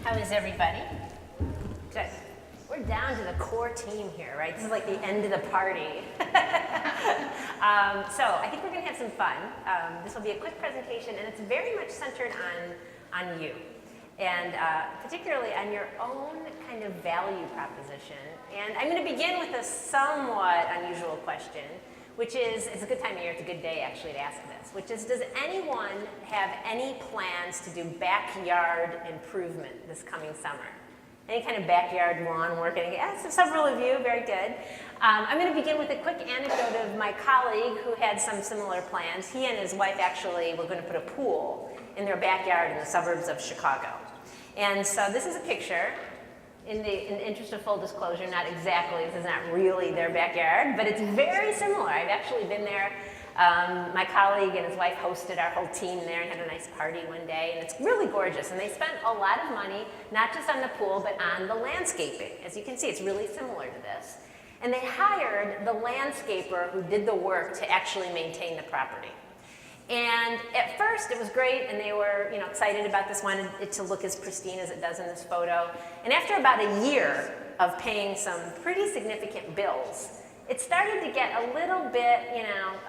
How is everybody? Good. We're down to the core team here, right? This is like the end of the party. So I think we're going to have some fun. This will be a quick presentation, and it's very much centered on you, and particularly on your own kind of value proposition. And I'm going to begin with a somewhat unusual question, which is, it's a good time of year, it's a good day actually to ask this, which is, does anyone have any plans to do backyard improvement this coming summer? Any kind of backyard lawn work? So several of you, very good. I'm going to begin with a quick anecdote of my colleague who had some similar plans. He and his wife actually were going to put a pool in their backyard in the suburbs of Chicago. And so this is a picture. In the interest of full disclosure, not exactly, this is not really their backyard, but it's very similar. I've actually been there. My colleague and his wife hosted our whole team there and had a nice party one day, and it's really gorgeous. And they spent a lot of money, not just on the pool, but on the landscaping. As you can see, it's really similar to this. And they hired the landscaper who did the work to actually maintain the property. And at first it was great, and they were excited about this, wanted it to look as pristine as it does in this photo. And after about a year of paying some pretty significant bills, it started to get a little bit,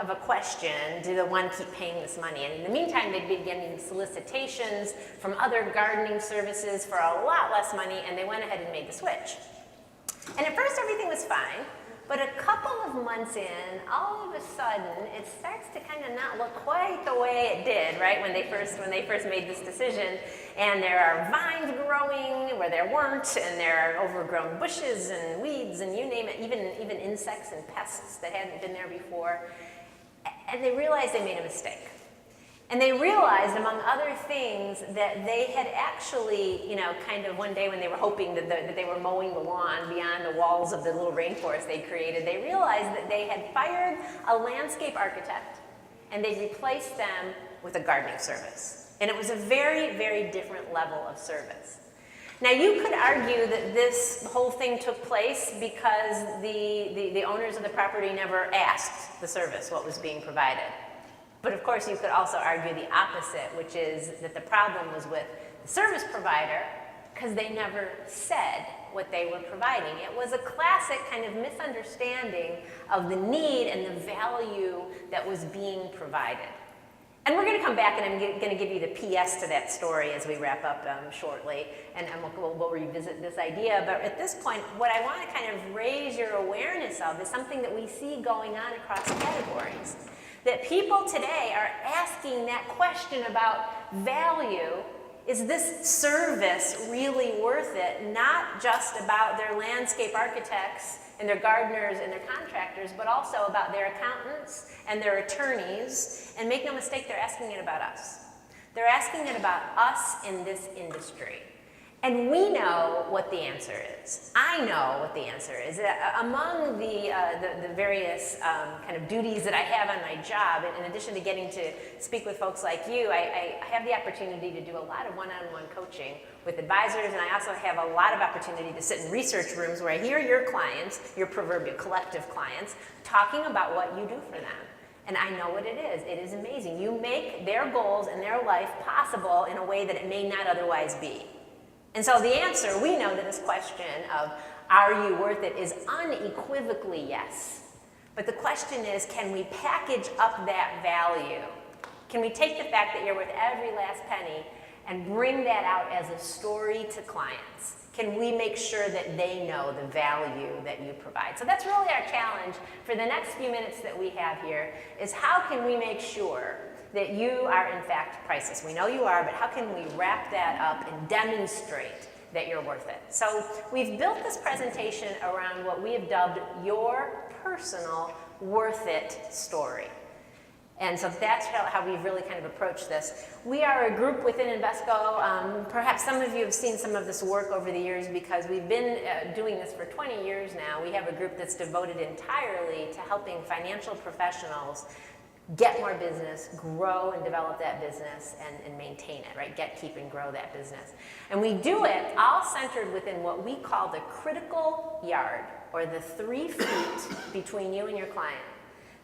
of a question, do the one keep paying this money? And in the meantime, they'd been getting solicitations from other gardening services for a lot less money, and they went ahead and made the switch. And at first everything was fine. But a couple of months in, all of a sudden, it starts to kind of not look quite the way it did, right, when they first made this decision. And there are vines growing where there weren't, and there are overgrown bushes and weeds and you name it, even insects and pests that hadn't been there before. And they realized they made a mistake. And they realized, among other things, that they had actually, kind of one day when they were hoping that they were mowing the lawn beyond the walls of the little rainforest they created, they realized that they had fired a landscape architect and they replaced them with a gardening service. And it was a very, very different level of service. Now, you could argue that this whole thing took place because the owners of the property never asked the service what was being provided. But of course, you could also argue the opposite, which is that the problem was with the service provider because they never said what they were providing. It was a classic kind of misunderstanding of the need and the value that was being provided. And we're going to come back, and I'm going to give you the PS to that story as we wrap up shortly, and we'll revisit this idea. But at this point, what I want to kind of raise your awareness of is something that we see going on across categories. That people today are asking that question about value. Is this service really worth it? Not just about their landscape architects and their gardeners and their contractors, but also about their accountants and their attorneys. And make no mistake, they're asking it about us. They're asking it about us in this industry. And we know what the answer is. I know what the answer is. Among the various kind of duties that I have on my job, in addition to getting to speak with folks like you, I have the opportunity to do a lot of one-on-one coaching with advisors, and I also have a lot of opportunity to sit in research rooms where I hear your clients, your proverbial collective clients, talking about what you do for them. And I know what it is. It is amazing. You make their goals and their life possible in a way that it may not otherwise be. And so the answer, we know, to this question of are you worth it is unequivocally yes. But the question is, can we package up that value? Can we take the fact that you're worth every last penny and bring that out as a story to clients? Can we make sure that they know the value that you provide? So that's really our challenge for the next few minutes that we have here, is how can we make sure that you are in fact priceless? We know you are, but how can we wrap that up and demonstrate that you're worth it? So we've built this presentation around what we have dubbed your personal worth it story. And so that's how we've really kind of approached this. We are a group within Invesco. Perhaps some of you have seen some of this work over the years because we've been doing this for 20 years now. We have a group that's devoted entirely to helping financial professionals get more business, grow and develop that business, and maintain it, right? Get, keep, and grow that business. And we do it all centered within what we call the critical yard, or the 3 feet between you and your client.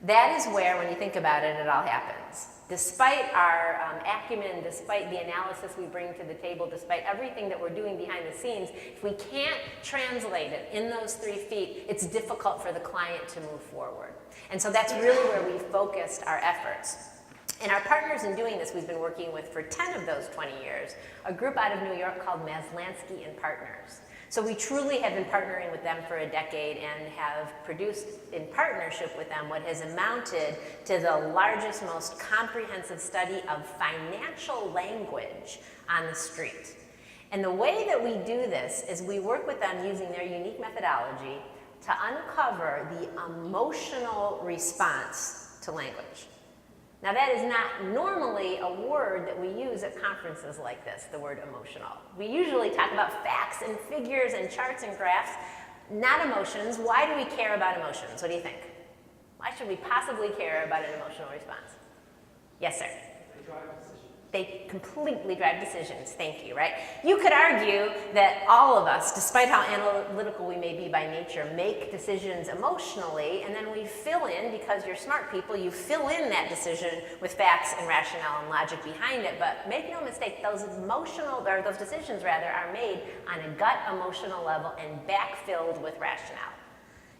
That is where, when you think about it, it all happens. Despite our acumen, despite the analysis we bring to the table, despite everything that we're doing behind the scenes, if we can't translate it in those 3 feet, it's difficult for the client to move forward. And so that's really where we focused our efforts. And our partners in doing this, we've been working with for 10 of those 20 years, a group out of New York called Maslansky and Partners. So we truly have been partnering with them for a decade and have produced in partnership with them what has amounted to the largest, most comprehensive study of financial language on the street. And the way that we do this is we work with them using their unique methodology to uncover the emotional response to language. Now that is not normally a word that we use at conferences like this, the word emotional. We usually talk about facts and figures and charts and graphs, not emotions. Why do we care about emotions? What do you think? Why should we possibly care about an emotional response? Yes, sir. They drive decisions. They completely drive decisions, thank you, right? You could argue that all of us, despite how analytical we may be by nature, make decisions emotionally, and then we fill in, because you're smart people, you fill in that decision with facts and rationale and logic behind it, but make no mistake, those decisions rather, are made on a gut emotional level and backfilled with rationale.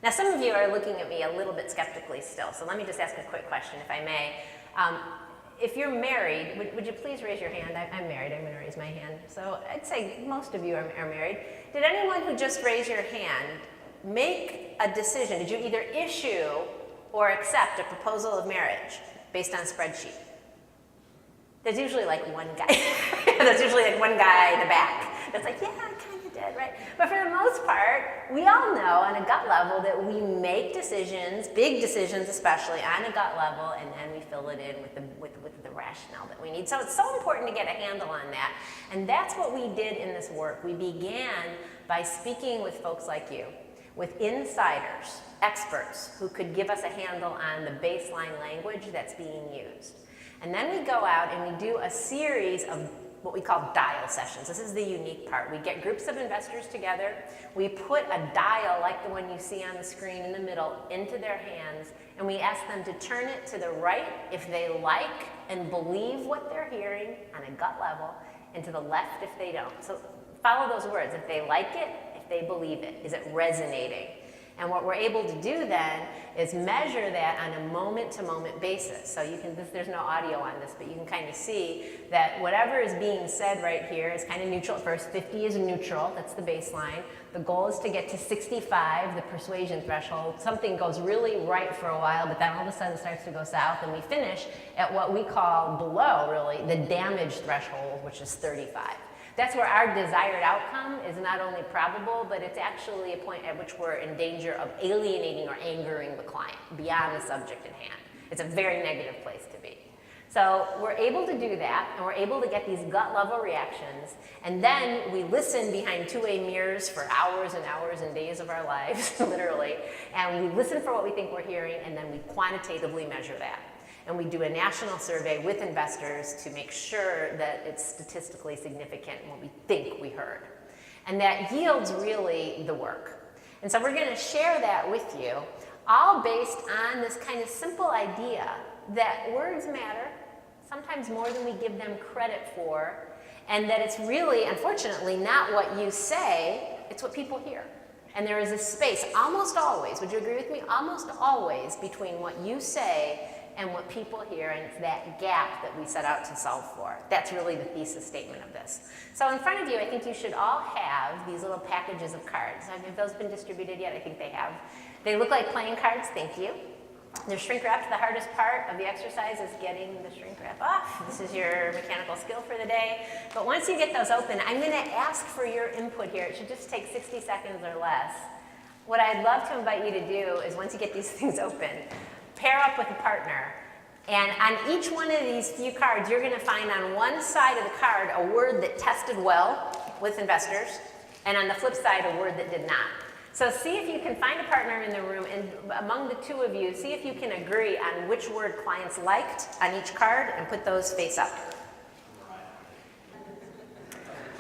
Now some of you are looking at me a little bit skeptically still, so let me just ask a quick question, if I may. If you're married, would you please raise your hand? I'm married, I'm going to raise my hand. So I'd say most of you are married. Did anyone who just raised your hand make a decision? Did you either issue or accept a proposal of marriage based on a spreadsheet? There's usually like one guy. There's usually like one guy in the back that's like, yeah, I kind of did, right? But for the most part, we all know on a gut level that we make decisions, big decisions especially, on a gut level, and then we fill it in with the rationale that we need. So it's so important to get a handle on that. And that's what we did in this work. We began by speaking with folks like you, with insiders, experts, who could give us a handle on the baseline language that's being used. And then we go out and we do a series of what we call dial sessions. This is the unique part. We get groups of investors together. We put a dial like the one you see on the screen in the middle into their hands, and we ask them to turn it to the right if they like and believe what they're hearing on a gut level, and to the left if they don't. So follow those words. If they like it, if they believe it. Is it resonating? And what we're able to do then is measure that on a moment-to-moment basis. So you can, there's no audio on this, but you can kind of see that whatever is being said right here is kind of neutral at first. 50 is neutral, that's the baseline. The goal is to get to 65, the persuasion threshold. Something goes really right for a while, but then all of a sudden starts to go south, and we finish at what we call below, really, the damage threshold, which is 35. That's where our desired outcome is not only probable, but it's actually a point at which we're in danger of alienating or angering the client beyond the subject at hand. It's a very negative place to be. So we're able to do that, and we're able to get these gut level reactions, and then we listen behind two-way mirrors for hours and hours and days of our lives, literally, and we listen for what we think we're hearing, and then we quantitatively measure that. And we do a national survey with investors to make sure that it's statistically significant what we think we heard. And that yields really the work. And so we're going to share that with you, all based on this kind of simple idea that words matter, sometimes more than we give them credit for, and that it's really, unfortunately, not what you say, it's what people hear. And there is a space, almost always, would you agree with me? Almost always between what you say and what people hear, and it's that gap that we set out to solve for. That's really the thesis statement of this. So in front of you, I think you should all have these little packages of cards. Have those been distributed yet? I think they have. They look like playing cards, thank you. They're shrink wrapped. The hardest part of the exercise is getting the shrink wrap off. This is your mechanical skill for the day. But once you get those open, I'm gonna ask for your input here. It should just take 60 seconds or less. What I'd love to invite you to do is, once you get these things open, pair up with a partner, and on each one of these few cards, you're going to find on one side of the card a word that tested well with investors, and on the flip side, a word that did not. So see if you can find a partner in the room, and among the two of you, see if you can agree on which word clients liked on each card, and put those face up.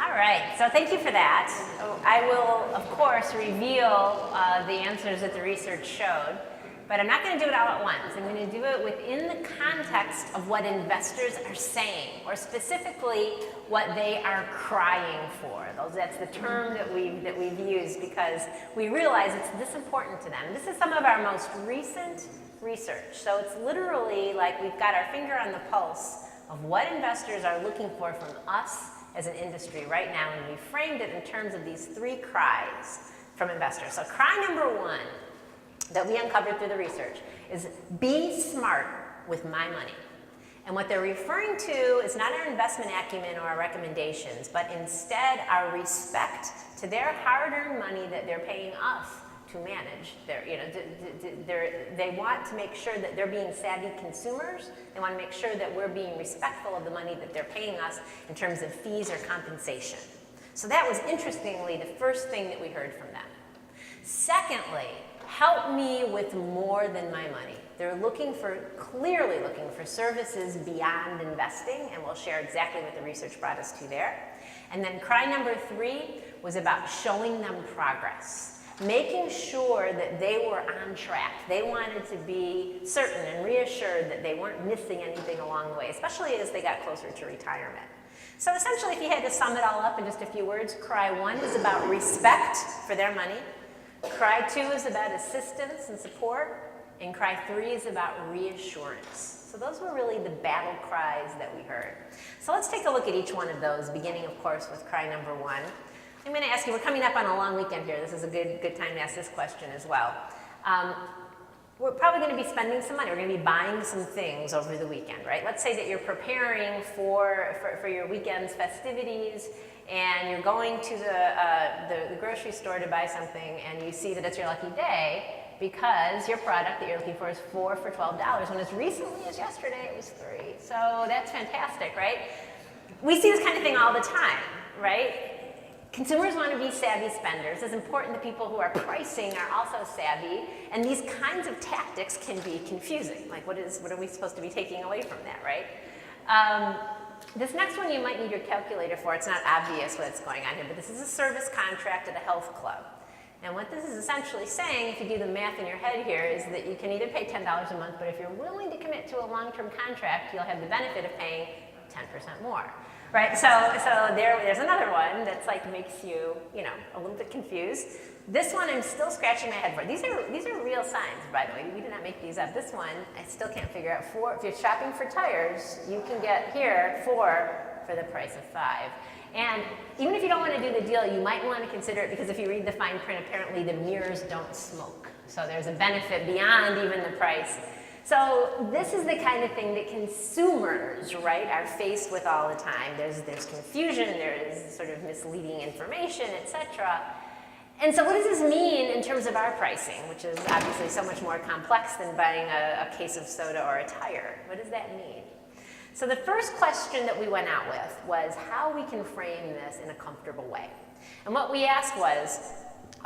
All right, so thank you for that. I will, of course, reveal the answers that the research showed. But I'm not going to do it all at once. I'm going to do it within the context of what investors are saying, or specifically what they are crying for. That's the term that we've used because we realize it's this important to them. This is some of our most recent research. So it's literally like we've got our finger on the pulse of what investors are looking for from us as an industry right now, and we framed it in terms of these 3 cries from investors. So cry number 1 that we uncovered through the research is be smart with my money. And what they're referring to is not our investment acumen or our recommendations, but instead our respect to their hard-earned money that they're paying us to manage. They want to make sure that they're being savvy consumers. They want to make sure that we're being respectful of the money that they're paying us in terms of fees or compensation. So that was, interestingly, the first thing that we heard from them. Secondly, help me with more than my money. They're clearly looking for services beyond investing, and we'll share exactly what the research brought us to there. And then cry number 3 was about showing them progress, making sure that they were on track. They wanted to be certain and reassured that they weren't missing anything along the way, especially as they got closer to retirement. So essentially, if you had to sum it all up in just a few words, cry 1 is about respect for their money. Cry 2 is about assistance and support, and cry 3 is about reassurance. So those were really the battle cries that we heard. So let's take a look at each one of those, beginning, of course, with cry number 1. I'm going to ask you, we're coming up on a long weekend here. This is a good time to ask this question as well. We're probably going to be spending some money. We're going to be buying some things over the weekend, right? Let's say that you're preparing for your weekend's festivities, and you're going to the grocery store to buy something, and you see that it's your lucky day because your product that you're looking for is 4 for $12, when as recently as yesterday it was 3. So that's fantastic, right? We see this kind of thing all the time, right? Consumers want to be savvy spenders. It's important that people who are pricing are also savvy, and these kinds of tactics can be confusing. Like, what are we supposed to be taking away from that, right? This next one you might need your calculator for. It's not obvious what's going on here, but this is a service contract at a health club. And what this is essentially saying, if you do the math in your head here, is that you can either pay $10 a month, but if you're willing to commit to a long-term contract, you'll have the benefit of paying 10% more. Right, so there's another one that's like makes you, a little bit confused. This one I'm still scratching my head for. These are real signs, by the way. We did not make these up. This one I still can't figure out. 4, if you're shopping for tires, you can get here 4 for the price of 5. And even if you don't want to do the deal, you might want to consider it because if you read the fine print, apparently the mirrors don't smoke. So there's a benefit beyond even the price. So this is the kind of thing that consumers, right, are faced with all the time. There's confusion, there is sort of misleading information, etc. And so what does this mean in terms of our pricing, which is obviously so much more complex than buying a case of soda or a tire? What does that mean? So the first question that we went out with was how we can frame this in a comfortable way. And what we asked was,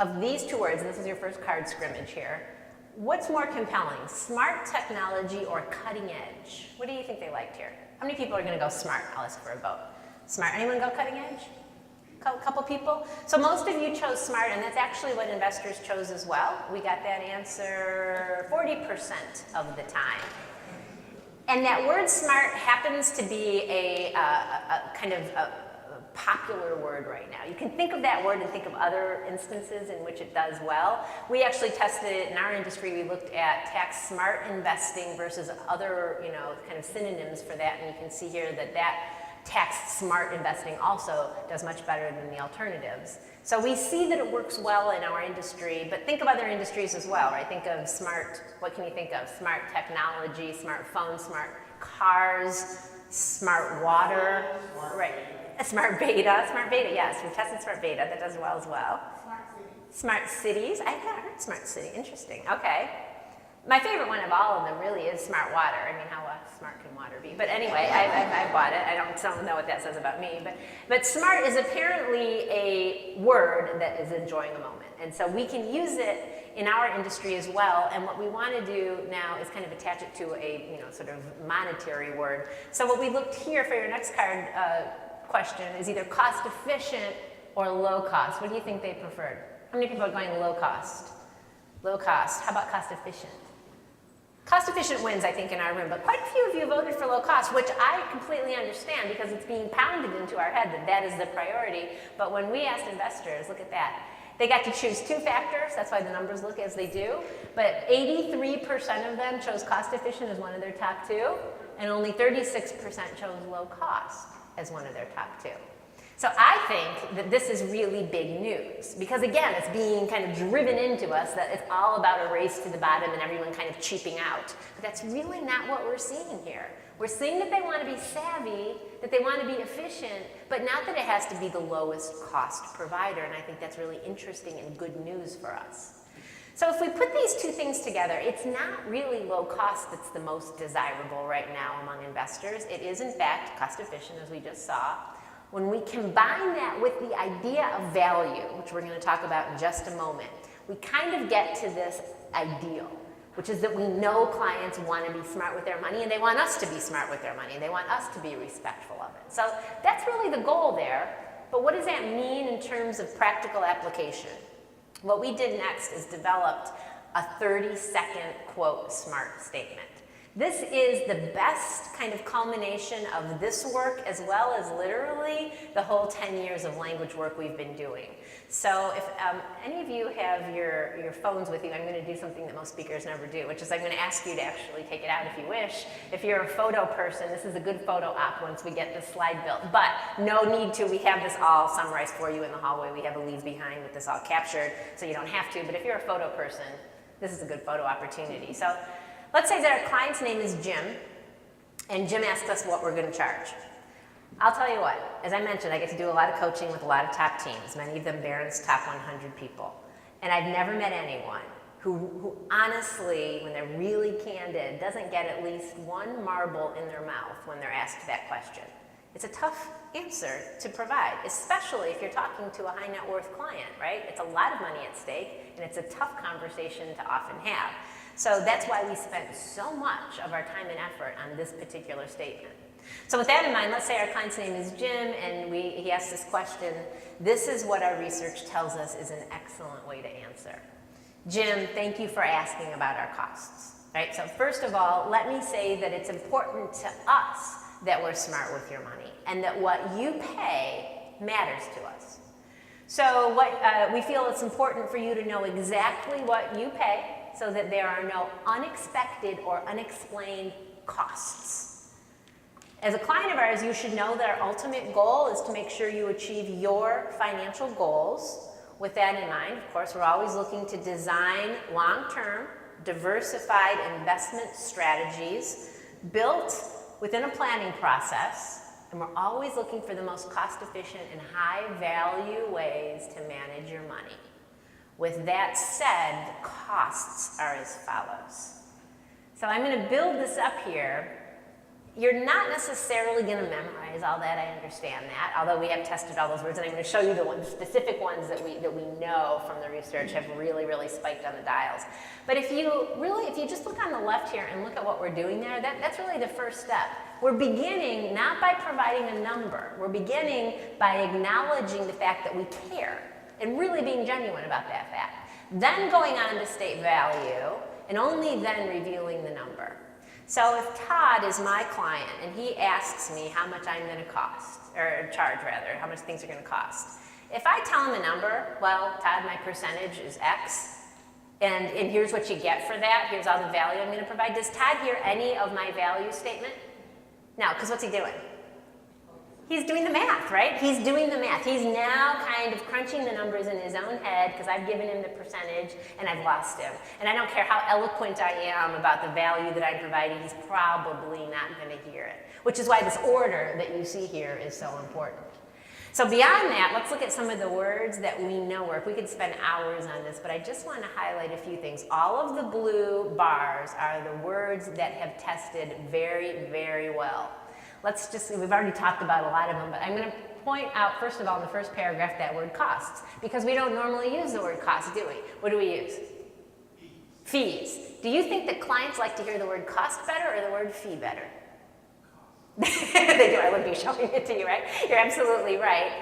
of these 2 words, and this is your first card scrimmage here, what's more compelling, smart technology or cutting edge? What do you think they liked here? How many people are going to go smart? I'll ask for a vote. Smart. Anyone go cutting edge? A couple people? So most of you chose smart, and that's actually what investors chose as well. We got that answer 40% of the time. And that word smart happens to be a kind of a popular word right now. You can think of that word and think of other instances in which it does well. We actually tested it in our industry. We looked at tax smart investing versus other, kind of synonyms for that, and you can see here that tax smart investing also does much better than the alternatives. So we see that it works well in our industry, but think of other industries as well, right? Think of smart, what can you think of? Smart technology, smartphones, smart cars, smart water, right? Smart beta, yes, we've tested smart beta, that does well as well. Smart cities, I've not heard smart city, interesting, okay. My favorite one of all of them really is smart water. I mean, how smart can water be? But anyway, I bought it. I don't know what that says about me. But smart is apparently a word that is enjoying a moment. And so we can use it in our industry as well. And what we want to do now is kind of attach it to a sort of monetary word. So what we looked here for your next card question is either cost efficient or low cost. What do you think they preferred? How many people are going low cost? Low cost. How about cost efficient? Cost efficient wins, I think, in our room, but quite a few of you voted for low cost, which I completely understand because it's being pounded into our head that that is the priority. But when we asked investors, look at that, they got to choose 2 factors, that's why the numbers look as they do, but 83% of them chose cost efficient as one of their top 2, and only 36% chose low cost as one of their top 2. So I think that this is really big news because, again, it's being kind of driven into us that it's all about a race to the bottom and everyone kind of cheaping out. But that's really not what we're seeing here. We're seeing that they want to be savvy, that they want to be efficient, but not that it has to be the lowest cost provider, and I think that's really interesting and good news for us. So if we put these 2 things together, it's not really low cost that's the most desirable right now among investors. It is, in fact, cost efficient, as we just saw. When we combine that with the idea of value, which we're going to talk about in just a moment, we kind of get to this ideal, which is that we know clients want to be smart with their money and they want us to be smart with their money and they want us to be respectful of it. So that's really the goal there. But what does that mean in terms of practical application? What we did next is developed a 30-second quote SMART statement. This is the best kind of culmination of this work as well as literally the whole 10 years of language work we've been doing. So if any of you have your phones with you, I'm going to do something that most speakers never do, which is I'm going to ask you to actually take it out if you wish. If you're a photo person, this is a good photo op once we get this slide built. But no need to. We have this all summarized for you in the hallway. We have a leave behind with this all captured, so you don't have to. But if you're a photo person, this is a good photo opportunity. So let's say that our client's name is Jim, and Jim asks us what we're going to charge. I'll tell you what, as I mentioned, I get to do a lot of coaching with a lot of top teams, many of them Barron's top 100 people. And I've never met anyone who honestly, when they're really candid, doesn't get at least one marble in their mouth when they're asked that question. It's a tough answer to provide, especially if you're talking to a high net worth client, right? It's a lot of money at stake, and it's a tough conversation to often have. So that's why we spent so much of our time and effort on this particular statement. So with that in mind, let's say our client's name is Jim and he asks this question. This is what our research tells us is an excellent way to answer. Jim, thank you for asking about our costs. Right? So first of all, let me say that it's important to us that we're smart with your money and that what you pay matters to us. So we feel it's important for you to know exactly what you pay so that there are no unexpected or unexplained costs. As a client of ours, you should know that our ultimate goal is to make sure you achieve your financial goals. With that in mind, of course, we're always looking to design long-term, diversified investment strategies built within a planning process, and we're always looking for the most cost-efficient and high-value ways to manage your money. With that said, the costs are as follows. So I'm going to build this up here. You're not necessarily going to memorize all that, I understand that, although we have tested all those words, and I'm going to show you the specific ones that we know from the research have really, really spiked on the dials. But if you just look on the left here and look at what we're doing there, that's really the first step. We're beginning not by providing a number, we're beginning by acknowledging the fact that we care and really being genuine about that fact. Then going on to state value, and only then revealing the number. So if Todd is my client and he asks me how much I'm going to charge, how much things are going to cost. If I tell him a number, well, Todd, my percentage is X, and here's what you get for that, here's all the value I'm going to provide. Does Todd hear any of my value statement? No, because what's he doing? He's doing the math, right? He's doing the math. He's now kind of crunching the numbers in his own head because I've given him the percentage and I've lost him. And I don't care how eloquent I am about the value that I'm providing, he's probably not going to hear it. Which is why this order that you see here is so important. So beyond that, let's look at some of the words that we know work. We could spend hours on this, but I just want to highlight a few things. All of the blue bars are the words that have tested very, very well. We've already talked about a lot of them, but I'm going to point out, first of all, in the first paragraph, that word costs, because we don't normally use the word cost, do we? What do we use? Fees. Do you think that clients like to hear the word cost better or the word fee better? They do. I would be showing it to you, right? You're absolutely right.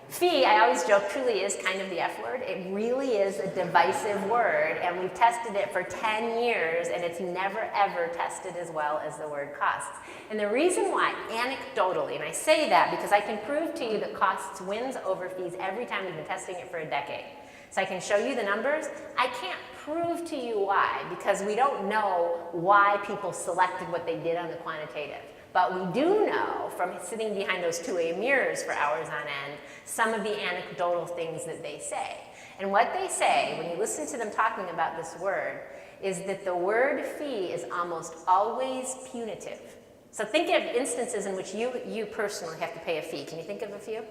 Fee, I always joke, truly is kind of the F word. It really is a divisive word, and we've tested it for 10 years, and it's never ever tested as well as the word costs. And the reason why, anecdotally, and I say that because I can prove to you that costs wins over fees every time we've been testing it for a decade. So I can show you the numbers. I can't prove to you why, because we don't know why people selected what they did on the quantitative. But we do know from sitting behind those two-way mirrors for hours on end, some of the anecdotal things that they say. And what they say, when you listen to them talking about this word, is that the word fee is almost always punitive. So think of instances in which you personally have to pay a fee. Can you think of a few?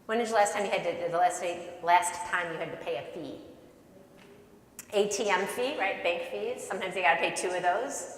When was the last time you had to, last time you had to pay a fee? ATM fee, right? Bank fees. Sometimes you gotta pay 2 of those.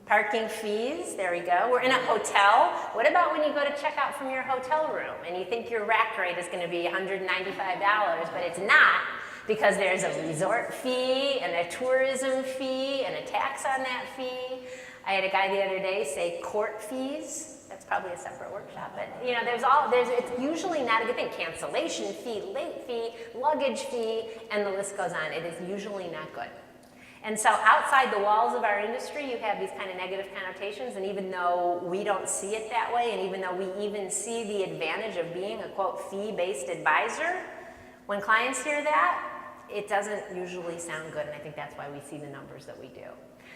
Parking fees, there we go. We're in a hotel. What about when you go to check out from your hotel room and you think your rack rate is gonna be $195, but it's not, because there's a resort fee and a tourism fee and a tax on that fee. I had a guy the other day say court fees. That's probably a separate workshop, but you know, it's usually not a good thing. Cancellation fee, late fee, luggage fee, and the list goes on. It is usually not good. And so outside the walls of our industry, you have these kind of negative connotations, and even though we don't see it that way, and even though we even see the advantage of being a, quote, fee-based advisor, when clients hear that, it doesn't usually sound good, and I think that's why we see the numbers that we do.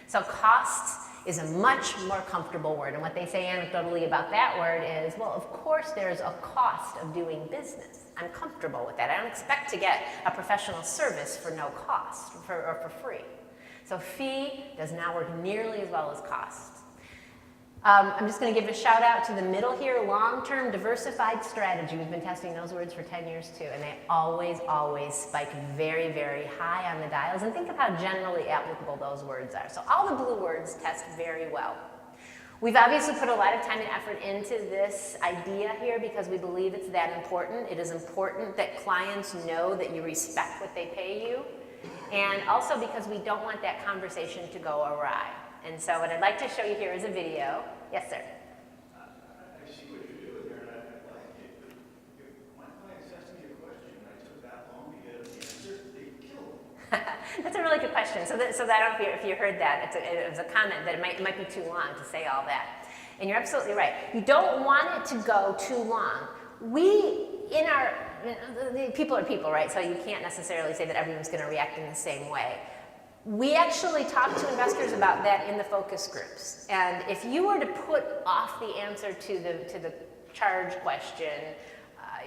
So costs is a much more comfortable word, and what they say anecdotally about that word is, well, of course there's a cost of doing business. I'm comfortable with that. I don't expect to get a professional service for no cost, or for free. So fee does not work nearly as well as cost. I'm just going to give a shout out to the middle here, long-term diversified strategy. We've been testing those words for 10 years too, and they always, always spike very, very high on the dials. And think of how generally applicable those words are. So all the blue words test very well. We've obviously put a lot of time and effort into this idea here because we believe it's that important. It is important that clients know that you respect what they pay you. And also because we don't want that conversation to go awry. And so what I'd like to show you here is a video. Yes, sir. I see what you're doing there, and I like it. But if my clients asked me a question, and I took that long to get an answer, they'd kill me. That's a really good question. So I don't know if you heard that. It was a comment that it might be too long to say all that. And you're absolutely right. You don't want it to go too long. People are people, right? So you can't necessarily say that everyone's going to react in the same way. We actually talk to investors about that in the focus groups. And if you were to put off the answer to the charge question,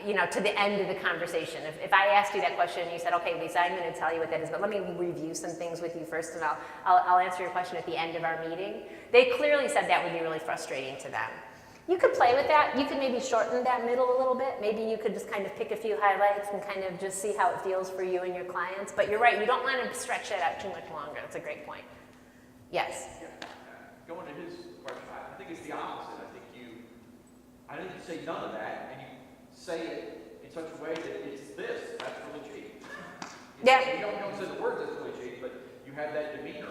to the end of the conversation, if I asked you that question and you said, okay, Lisa, I'm going to tell you what that is, but let me review some things with you first, and I'll answer your question at the end of our meeting. They clearly said that would be really frustrating to them. You could play with that. You could maybe shorten that middle a little bit. Maybe you could just kind of pick a few highlights and kind of just see how it feels for you and your clients. But you're right, you don't want to stretch that out too much longer. That's a great point. Yes? Yeah. Going to his question, I think it's the opposite. I think you say none of that, and you say it in such a way that it's this. That's really cheap. Yeah. You don't say the words that's really cheap, but you have that demeanor.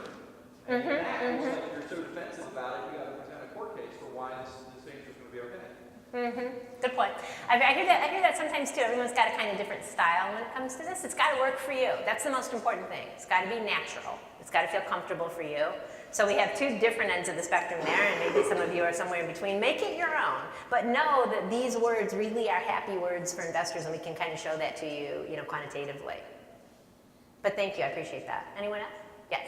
And looks like you're so defensive about it, you got to present a court case for why this thing's just going to be okay. Good point. I hear that sometimes too. Everyone's got a kind of different style when it comes to this. It's got to work for you. That's the most important thing. It's got to be natural. It's got to feel comfortable for you. So we have two different ends of the spectrum there, and maybe some of you are somewhere in between. Make it your own, but know that these words really are happy words for investors, and we can kind of show that to you, quantitatively. But thank you. I appreciate that. Anyone else? Yes.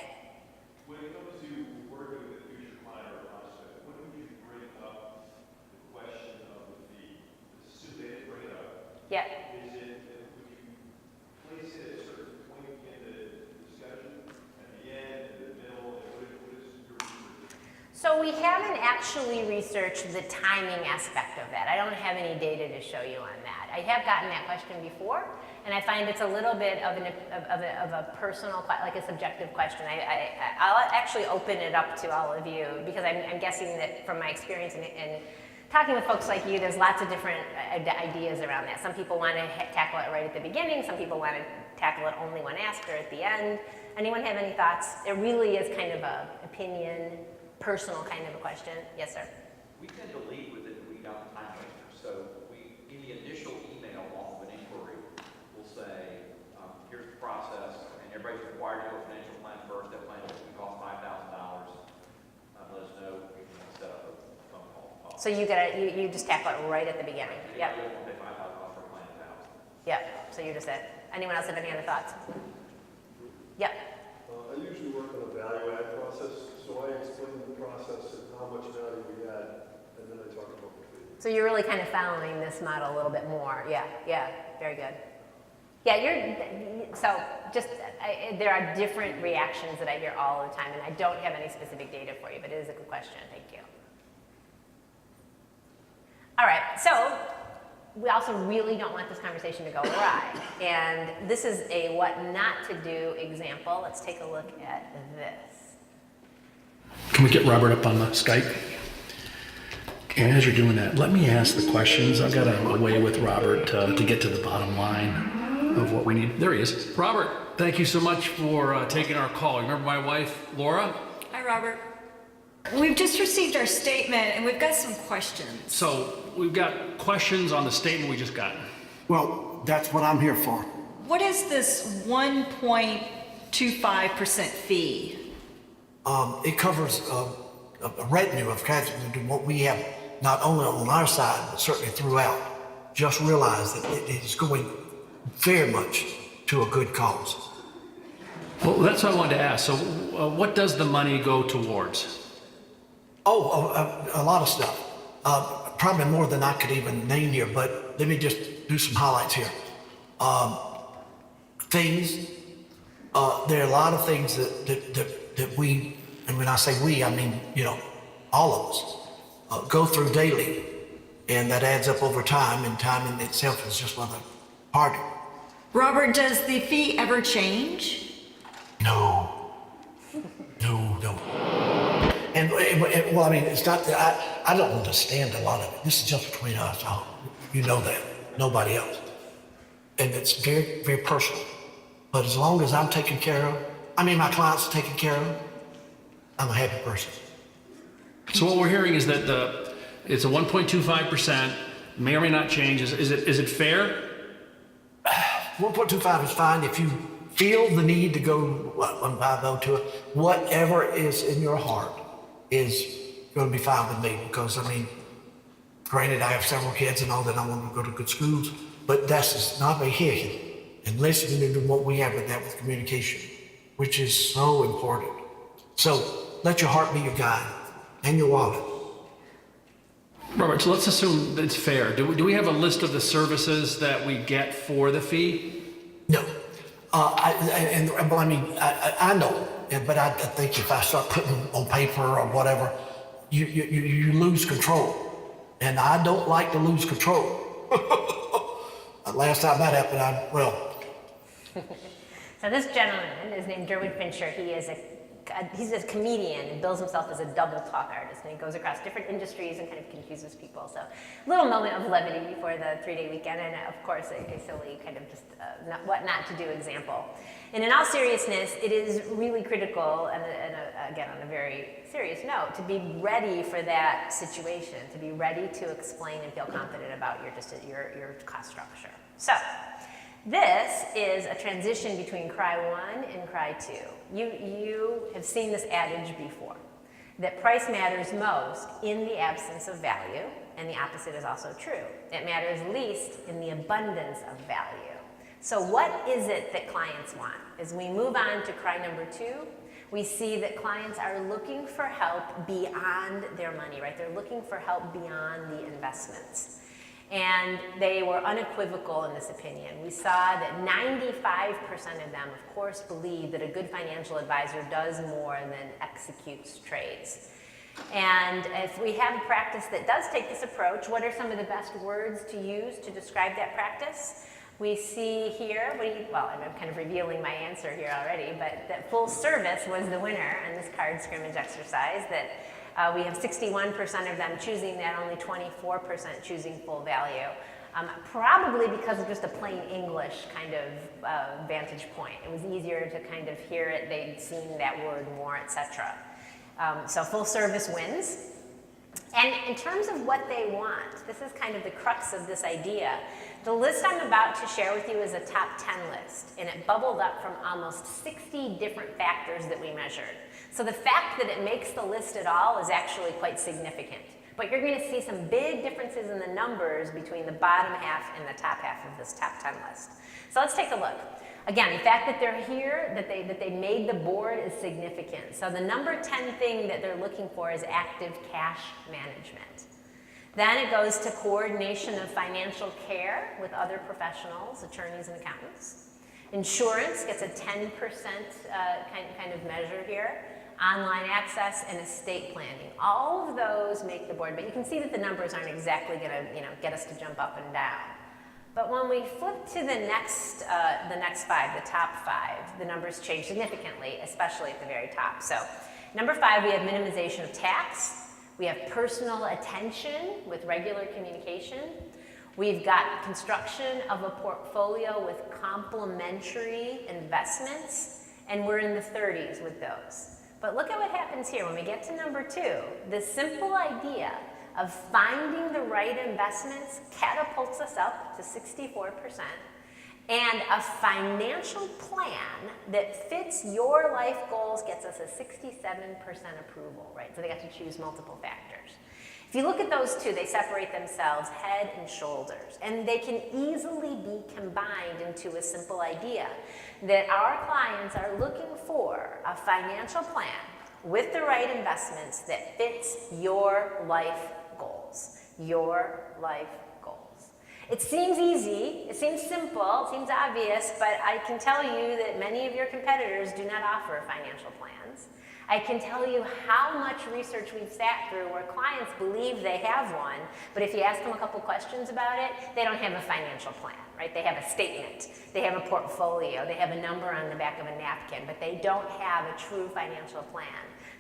When it comes to working with a future client or prospect, when would you bring up the question of the fee? Assume they didn't bring it up. Yeah. Would you place it at a certain point in the discussion, at the end, in the middle, what is your research? So we haven't actually researched the timing aspect of that. I don't have any data to show you on that. I have gotten that question before, and I find it's a little bit of a personal, like a subjective question. I'll actually open it up to all of you, because I'm guessing that from my experience in talking with folks like you, there's lots of different ideas around that. Some people want to tackle it right at the beginning. Some people want to tackle it only when asked or at the end. Anyone have any thoughts? It really is kind of an opinion, personal kind of a question. Yes, sir? We tend to lead with it and read out the time answers. So in the initial email, everybody's required to do a financial plan first. That plan can cost $5,000. Let us know. We can set up a phone call. So you just tackle it right at the beginning. Yep. You don't pay $5,000 for a plan now. Yep. So you just said. Anyone else have any other thoughts? Yep. I usually work on a value add process, so I explain the process and how much value we add, and then I talk about the fee. So you're really kind of following this model a little bit more. Yeah. Yeah. Very good. Yeah, there are different reactions that I hear all the time, and I don't have any specific data for you, but it is a good question. Thank you. All right, so we also really don't want this conversation to go awry, and this is a what not to do example. Let's take a look at this. Can we get Robert up on the Skype? And as you're doing that, let me ask the questions. I've got a way with Robert to get to the bottom line of what we need. There he is. Robert, thank you so much for taking our call. Remember my wife, Laura? Hi, Robert. We've just received our statement and we've got some questions. So we've got questions on the statement we just got. Well, that's what I'm here for. What is this 1.25% fee? It covers a retinue of kinds of what we have, not only on our side, but certainly throughout. Just realize that it is going very much to a good cause. Well, that's what I wanted to ask. So what does the money go towards? A lot of stuff. Probably more than I could even name here, but let me just do some highlights here. There are a lot of things that we, and when I say we, I mean, all of us, go through daily, and that adds up over time, and time in itself is just one of the part. Robert, does the fee ever change? No. And well, I mean, it's not that I don't understand a lot of it. This is just between us. You know that. Nobody else. And it's very, very personal. But as long as I'm taken care of, my clients are taken care of, I'm a happy person. So what we're hearing is that it's a 1.25%, may or may not change. Is it fair? 1.25 is fine if you feel the need to go 1.50 to it. Whatever is in your heart is going to be fine with me because, granted, I have several kids and all that I want to go to good schools, but that's just not my head. And listening to what we have with that with communication, which is so important. So let your heart be your guide and your wallet. Robert, so let's assume that it's fair. Do we have a list of the services that we get for the fee? No. I know, but I think if I start putting on paper or whatever, you lose control. And I don't like to lose control. Last time that happened, So this gentleman is named Derwin Fincher. He's a comedian and bills himself as a double talk artist, and he goes across different industries and kind of confuses people. So a little moment of levity before the 3-day weekend, and of course a silly kind of just what not to do example. And in all seriousness, it is really critical, and again on a very serious note, to be ready for that situation, to be ready to explain and feel confident about your cost structure. So this is a transition between cry 1 and cry 2. You have seen this adage before, that price matters most in the absence of value, and the opposite is also true. It matters least in the abundance of value. So what is it that clients want? As we move on to cry number 2, we see that clients are looking for help beyond their money, right? They're looking for help beyond the investments. And they were unequivocal in this opinion. We saw that 95% of them, of course, believe that a good financial advisor does more than executes trades. And if we have a practice that does take this approach, what are some of the best words to use to describe that practice? We see here, I'm kind of revealing my answer here already, but that full service was the winner in this card scrimmage exercise, that we have 61% of them choosing that, only 24% choosing full value. Probably because of just a plain English kind of vantage point. It was easier to kind of hear it, they'd seen that word more, etc. So full service wins. And in terms of what they want, this is kind of the crux of this idea. The list I'm about to share with you is a top 10 list, and it bubbled up from almost 60 different factors that we measured. So the fact that it makes the list at all is actually quite significant. But you're going to see some big differences in the numbers between the bottom half and the top half of this top 10 list. So let's take a look. Again, the fact that they're here, that they made the board is significant. So the number 10 thing that they're looking for is active cash management. Then it goes to coordination of financial care with other professionals, attorneys and accountants. Insurance gets a 10% kind of measure here. Online access and estate planning. All of those make the board, but you can see that the numbers aren't exactly going to get us to jump up and down. But when we flip to the next five, the top five, the numbers change significantly, especially at the very top. So number 5, we have minimization of tax. We have personal attention with regular communication. We've got construction of a portfolio with complementary investments, and we're in the 30s with those. But look at what happens here when we get to number 2. The simple idea of finding the right investments catapults us up to 64%. And a financial plan that fits your life goals gets us a 67% approval, right? So they got to choose multiple factors. If you look at those two, they separate themselves head and shoulders, and they can easily be combined into a simple idea that our clients are looking for a financial plan with the right investments that fits your life goals. Your life goals. It seems easy, it seems simple, it seems obvious, but I can tell you that many of your competitors do not offer financial plans. I can tell you how much research we've sat through where clients believe they have one, but if you ask them a couple questions about it, they don't have a financial plan, right? They have a statement, they have a portfolio, they have a number on the back of a napkin, but they don't have a true financial plan.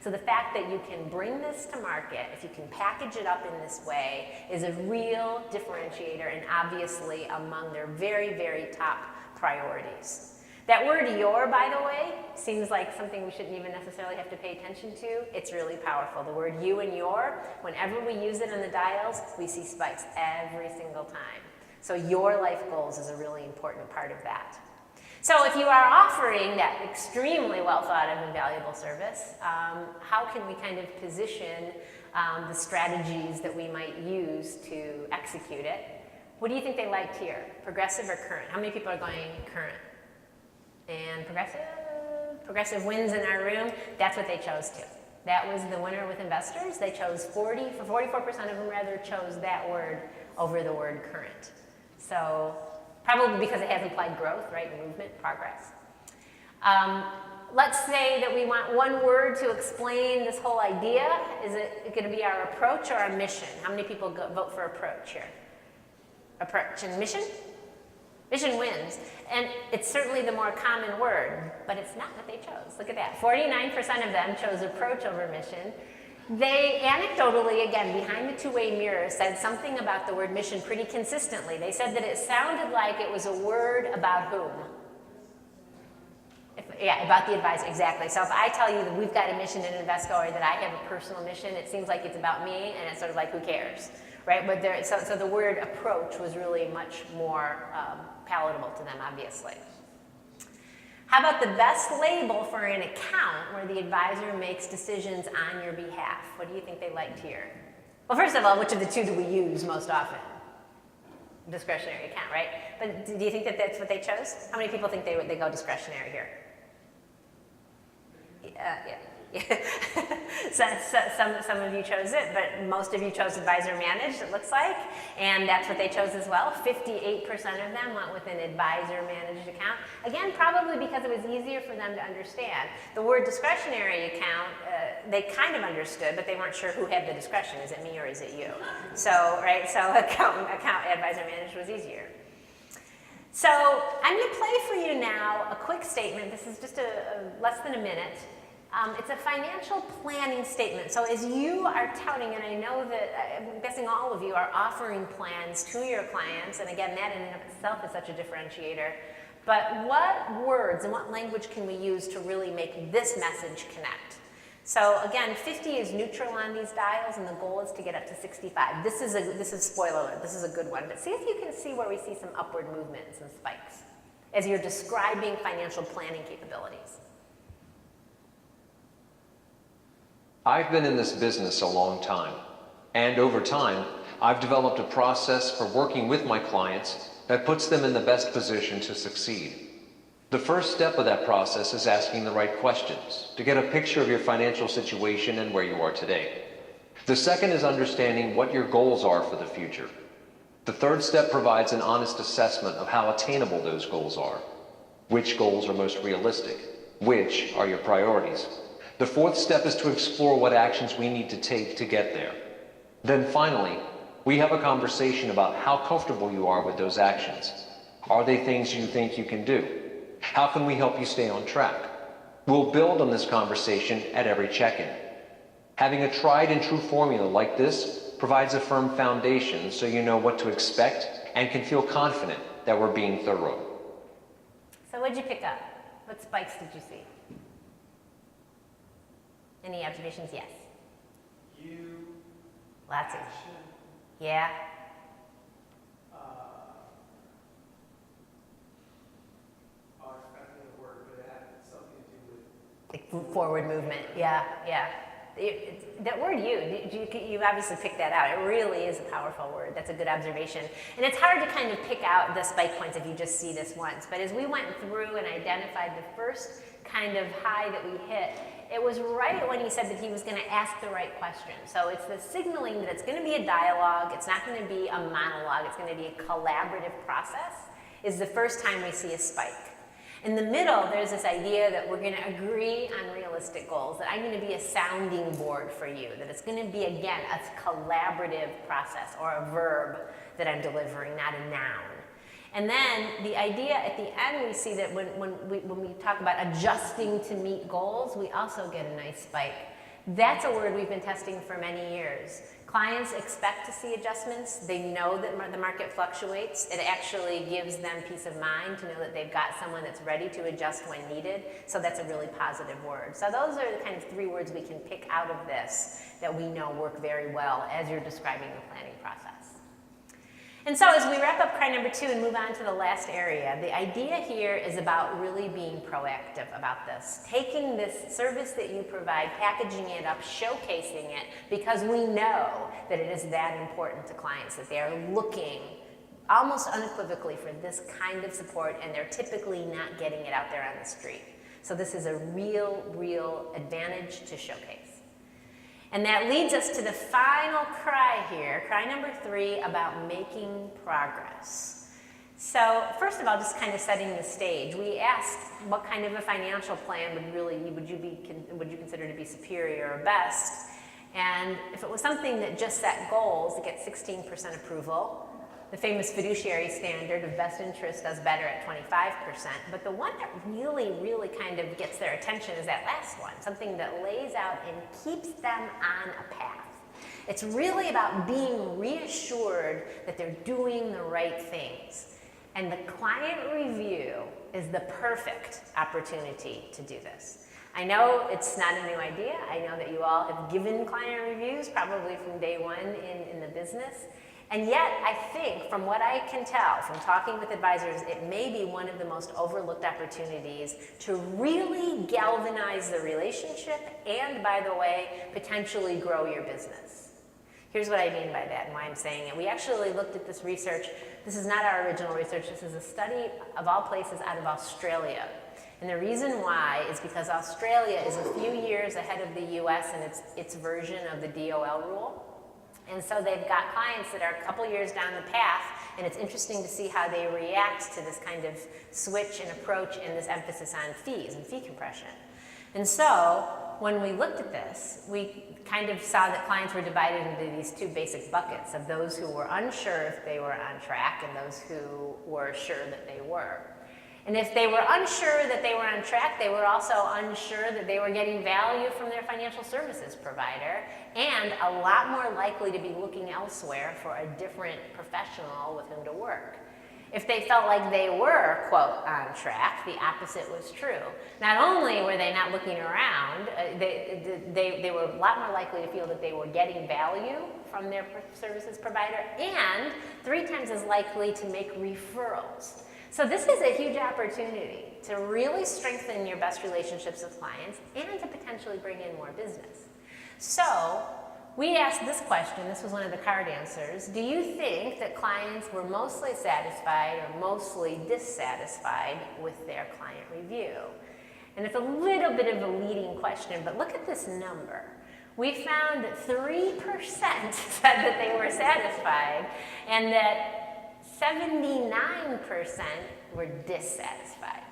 So the fact that you can bring this to market, if you can package it up in this way, is a real differentiator and obviously among their very, very top priorities. That word your, by the way, seems like something we shouldn't even necessarily have to pay attention to. It's really powerful. The word you and your, whenever we use it in the dials, we see spikes every single time. So your life goals is a really important part of that. So if you are offering that extremely well thought of and valuable service, how can we kind of position the strategies that we might use to execute it? What do you think they liked here? Progressive or current? How many people are going current? And progressive wins in our room. That's what they chose to. That was the winner with investors. They chose 44% of them rather chose that word over the word current. So probably because it has implied growth, right? Movement, progress. Let's say that we want one word to explain this whole idea. Is it going to be our approach or our mission? How many people vote for approach here? Approach and mission? Mission wins, and it's certainly the more common word, but it's not what they chose. Look at that, 49% of them chose approach over mission. They anecdotally, again, behind the two-way mirror, said something about the word mission pretty consistently. They said that it sounded like it was a word about whom? About the advisor, exactly. So if I tell you that we've got a mission in Invesco or that I have a personal mission, it seems like it's about me, and it's sort of like, who cares? Right? But so the word approach was really much more palatable to them, obviously. How about the best label for an account where the advisor makes decisions on your behalf? What do you think they liked here? Well, first of all, which of the two do we use most often? Discretionary account, right? But do you think that that's what they chose? How many people think they go discretionary here? Yeah. Some of you chose it, but most of you chose advisor managed, it looks like, and that's what they chose as well. 58% of them went with an advisor managed account. Again, probably because it was easier for them to understand. The word discretionary account, they kind of understood, but they weren't sure who had the discretion. Is it me or is it you? So, right, so account advisor managed was easier. So I'm going to play for you now a quick statement. This is just less than a minute. It's a financial planning statement. So as you are touting, and I know that I'm guessing all of you are offering plans to your clients, and again, that in and of itself is such a differentiator, but what words and what language can we use to really make this message connect? So again, 50 is neutral on these dials, and the goal is to get up to 65. This is spoiler alert, this is a good one, but see if you can see where we see some upward movements and spikes as you're describing financial planning capabilities. I've been in this business a long time, and over time, I've developed a process for working with my clients that puts them in the best position to succeed. The first step of that process is asking the right questions to get a picture of your financial situation and where you are today. The second is understanding what your goals are for the future. The third step provides an honest assessment of how attainable those goals are. Which goals are most realistic? Which are your priorities? The fourth step is to explore what actions we need to take to get there. Then finally, we have a conversation about how comfortable you are with those actions. Are they things you think you can do? How can we help you stay on track? We'll build on this conversation at every check-in. Having a tried and true formula like this provides a firm foundation so you know what to expect and can feel confident that we're being thorough. So what'd you pick up? What spikes did you see? Any observations? Yes. You, Lots of. action, Yeah. I'm going to work, but it had something to do with Like forward movement. Yeah, yeah. That word you obviously picked that out. It really is a powerful word. That's a good observation. And it's hard to kind of pick out the spike points if you just see this once. But as we went through and identified the first kind of high that we hit, it was right when he said that he was going to ask the right question. So it's the signaling that it's going to be a dialogue. It's not going to be a monologue. It's going to be a collaborative process, is the first time we see a spike. In the middle, there's this idea that we're going to agree on realistic goals, that I'm going to be a sounding board for you, that it's going to be, again, a collaborative process or a verb that I'm delivering, not a noun. And then the idea at the end, we see that when we talk about adjusting to meet goals, we also get a nice spike. That's a word we've been testing for many years. Clients expect to see adjustments. They know that the market fluctuates. It actually gives them peace of mind to know that they've got someone that's ready to adjust when needed. So that's a really positive word. So those are the kind of 3 words we can pick out of this that we know work very well as you're describing the planning process. And so as we wrap up cry number 2 and move on to the last area, the idea here is about really being proactive about this. Taking this service that you provide, packaging it up, showcasing it, because we know that it is that important to clients, that they are looking almost unequivocally for this kind of support, and they're typically not getting it out there on the street. So this is a real advantage to showcase. And that leads us to the final cry here, cry number 3, about making progress. So first of all, just kind of setting the stage. We asked what kind of a financial plan would you consider to be superior or best? And if it was something that just set goals to get 16% approval, the famous fiduciary standard of best interest does better at 25%. But the one that really kind of gets their attention is that last one, something that lays out and keeps them on a path. It's really about being reassured that they're doing the right things. And the client review is the perfect opportunity to do this. I know it's not a new idea. I know that you all have given client reviews probably from day one in the business. And yet, I think, from what I can tell from talking with advisors, it may be one of the most overlooked opportunities to really galvanize the relationship and, by the way, potentially grow your business. Here's what I mean by that and why I'm saying it. We actually looked at this research. This is not our original research. This is a study, of all places, out of Australia. And the reason why is because Australia is a few years ahead of the US in its version of the DOL rule. And so they've got clients that are a couple years down the path, and it's interesting to see how they react to this kind of switch and approach and this emphasis on fees and fee compression. And so when we looked at this, we kind of saw that clients were divided into these 2 basic buckets of those who were unsure if they were on track and those who were sure that they were. And if they were unsure that they were on track, they were also unsure that they were getting value from their financial services provider, and a lot more likely to be looking elsewhere for a different professional with whom to work. If they felt like they were, quote, on track, the opposite was true. Not only were they not looking around, they were a lot more likely to feel that they were getting value from their services provider, and 3 times as likely to make referrals. So this is a huge opportunity to really strengthen your best relationships with clients and to potentially bring in more business. So we asked this question, this was one of the card answers. Do you think that clients were mostly satisfied or mostly dissatisfied with their client review? And it's a little bit of a leading question, but look at this number. We found that 3% said that they were satisfied and that 79% were dissatisfied.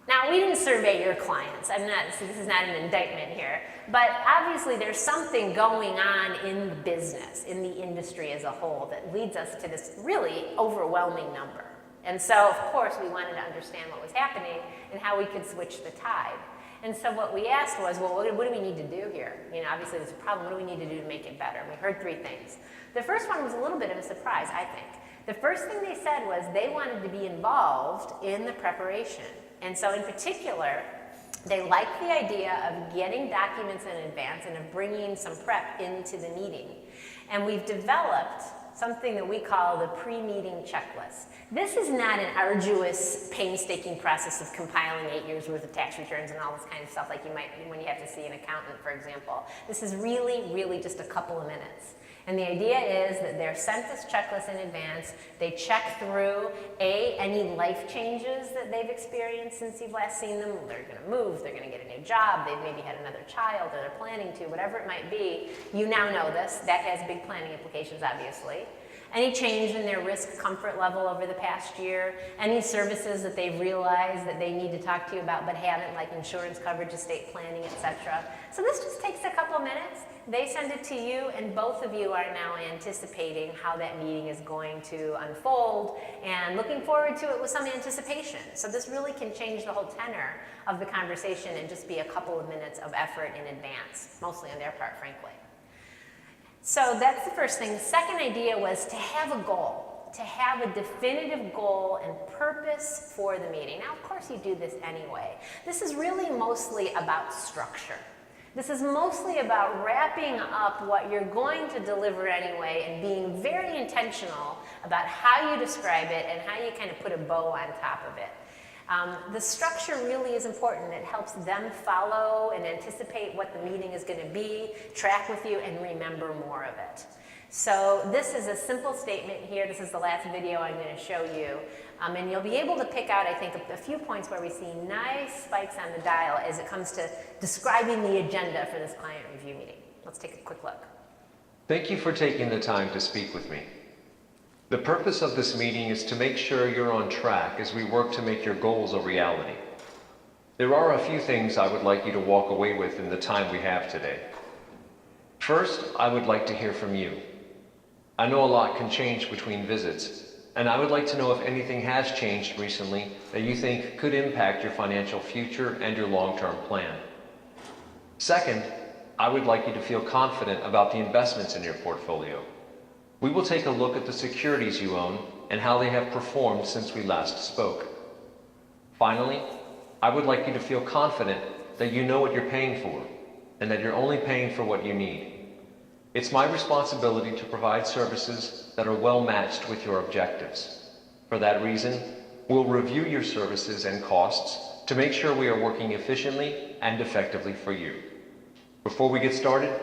Now, we didn't survey your clients. So this is not an indictment here. But obviously, there's something going on in the business, in the industry as a whole, that leads us to this really overwhelming number. And so, of course, we wanted to understand what was happening and how we could switch the tide. And so what we asked was, well, what do we need to do here? Obviously, there's a problem. What do we need to do to make it better? And we heard 3 things. The first one was a little bit of a surprise, I think. The first thing they said was they wanted to be involved in the preparation. And so in particular, they liked the idea of getting documents in advance and of bringing some prep into the meeting. And we've developed something that we call the pre-meeting checklist. This is not an arduous, painstaking process of compiling 8 years worth of tax returns and all this kind of stuff like you might when you have to see an accountant, for example. This is really, really just a couple of minutes. And the idea is that they're sent this checklist in advance. They check through, any life changes that they've experienced since you've last seen them. They're going to move, they're going to get a new job, they've maybe had another child, or they're planning to, whatever it might be. You now know this. That has big planning implications, obviously. Any change in their risk comfort level over the past year, any services that they've realized that they need to talk to you about but haven't, like insurance coverage, estate planning, etc. So this just takes a couple minutes. They send it to you, and both of you are now anticipating how that meeting is going to unfold and looking forward to it with some anticipation. So this really can change the whole tenor of the conversation and just be a couple of minutes of effort in advance, mostly on their part, frankly. So that's the first thing. The second idea was to have a goal, to have a definitive goal and purpose for the meeting. Now, of course, you do this anyway. This is really mostly about structure. This is mostly about wrapping up what you're going to deliver anyway and being very intentional about how you describe it and how you kind of put a bow on top of it. The structure really is important. It helps them follow and anticipate what the meeting is going to be, track with you, and remember more of it. So this is a simple statement here. This is the last video I'm going to show you. And you'll be able to pick out, I think, a few points where we see nice spikes on the dial as it comes to describing the agenda for this client review meeting. Let's take a quick look. Thank you for taking the time to speak with me. The purpose of this meeting is to make sure you're on track as we work to make your goals a reality. There are a few things I would like you to walk away with in the time we have today. First, I would like to hear from you. I know a lot can change between visits, and I would like to know if anything has changed recently that you think could impact your financial future and your long-term plan. Second, I would like you to feel confident about the investments in your portfolio. We will take a look at the securities you own and how they have performed since we last spoke. Finally, I would like you to feel confident that you know what you're paying for and that you're only paying for what you need. It's my responsibility to provide services that are well matched with your objectives. For that reason, we'll review your services and costs to make sure we are working efficiently and effectively for you. Before we get started,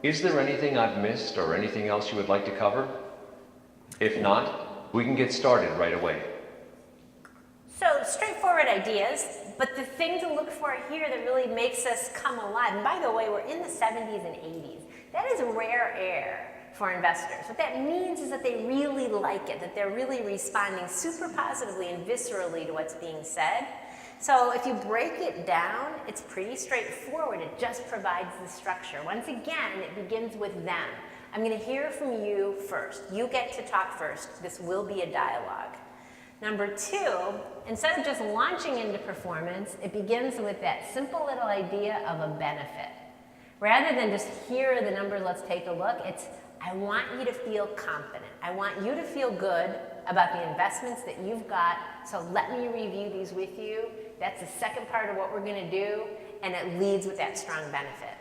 is there anything I've missed or anything else you would like to cover? If not, we can get started right away. So straightforward ideas, but the thing to look for here that really makes us come alive, and by the way, we're in the 70s and 80s. That is rare air for investors. What that means is that they really like it, that they're really responding super positively and viscerally to what's being said. So if you break it down, it's pretty straightforward. It just provides the structure. Once again, it begins with them. I'm going to hear from you first. You get to talk first. This will be a dialogue. Number 2, instead of just launching into performance, it begins with that simple little idea of a benefit. Rather than just here are the numbers, let's take a look, it's I want you to feel confident. I want you to feel good about the investments that you've got, so let me review these with you. That's the second part of what we're gonna do, and it leads with that strong benefit.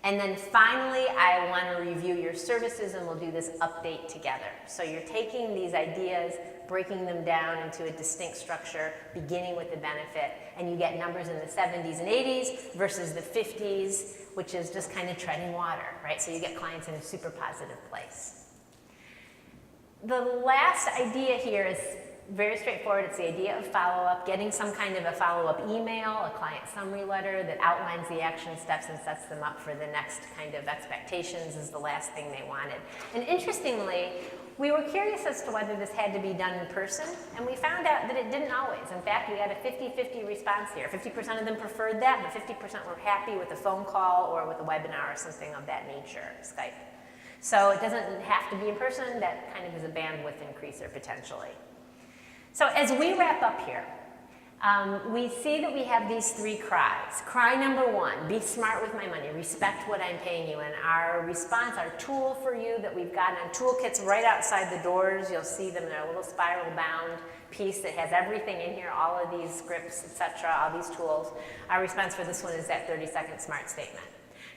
And then finally, I want to review your services, and we'll do this update together. So you're taking these ideas, breaking them down into a distinct structure, beginning with the benefit, and you get numbers in the 70s and 80s versus the 50s, which is just kind of treading water, right? So you get clients in a super positive place. The last idea here is very straightforward. It's the idea of follow-up, getting some kind of a follow-up email, a client summary letter that outlines the action steps and sets them up for the next kind of expectations is the last thing they wanted. And interestingly, we were curious as to whether this had to be done in person, and we found out that it didn't always. In fact, we had a 50-50 response here. 50% of them preferred that, but 50% were happy with a phone call or with a webinar or something of that nature, Skype. So it doesn't have to be in person. That kind of is a bandwidth increaser potentially. So as we wrap up here, we see that we have these three cries. Cry number one, be smart with my money, respect what I'm paying you. And our response, our tool for you that we've got on toolkits right outside the doors, you'll see them in a little spiral bound piece that has everything in here, all of these scripts, etc., all these tools. Our response for this one is that 30-second SMART statement.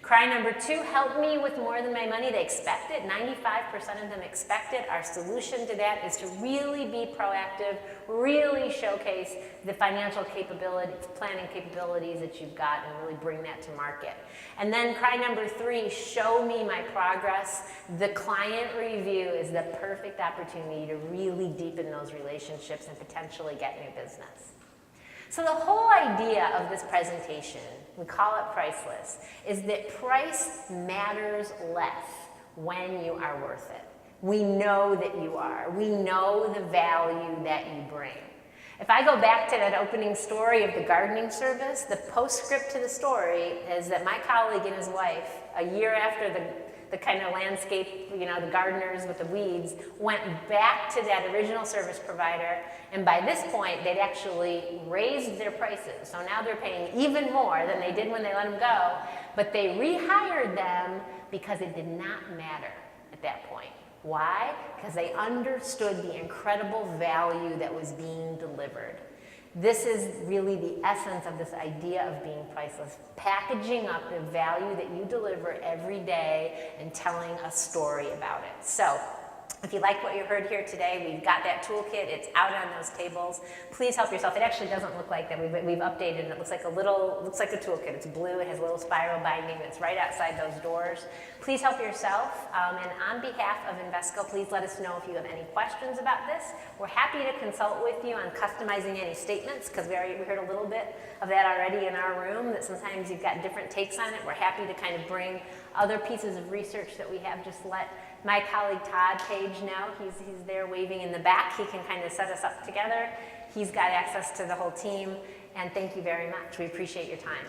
Cry number two, help me with more than my money. They expect it. 95% of them expect it. Our solution to that is to really be proactive, really showcase the financial capabilities, planning capabilities that you've got, and really bring that to market. And then cry number three, show me my progress. The client review is the perfect opportunity to really deepen those relationships and potentially get new business. So the whole idea of this presentation, we call it Priceless, is that price matters less when you are worth it. We know that you are. We know the value that you bring. If I go back to that opening story of the gardening service, the postscript to the story is that my colleague and his wife, a year after the kind of landscape, you know, the gardeners with the weeds, went back to that original service provider, and by this point, they'd actually raised their prices. So now they're paying even more than they did when they let them go, but they rehired them because it did not matter at that point. Why? Because they understood the incredible value that was being delivered. This is really the essence of this idea of being priceless, packaging up the value that you deliver every day and telling a story about it. So if you like what you heard here today, we've got that toolkit. It's out on those tables. Please help yourself. It actually doesn't look like that. We've updated it. It looks like a toolkit. It's blue. It has a little spiral binding. It's right outside those doors. Please help yourself. And on behalf of Invesco, please let us know if you have any questions about this. We're happy to consult with you on customizing any statements, because we heard a little bit of that already in our room, that sometimes you've got different takes on it. We're happy to kind of bring other pieces of research that we have. Just let my colleague Todd Page know. He's there waving in the back. He can kind of set us up together. He's got access to the whole team. And thank you very much. We appreciate your time.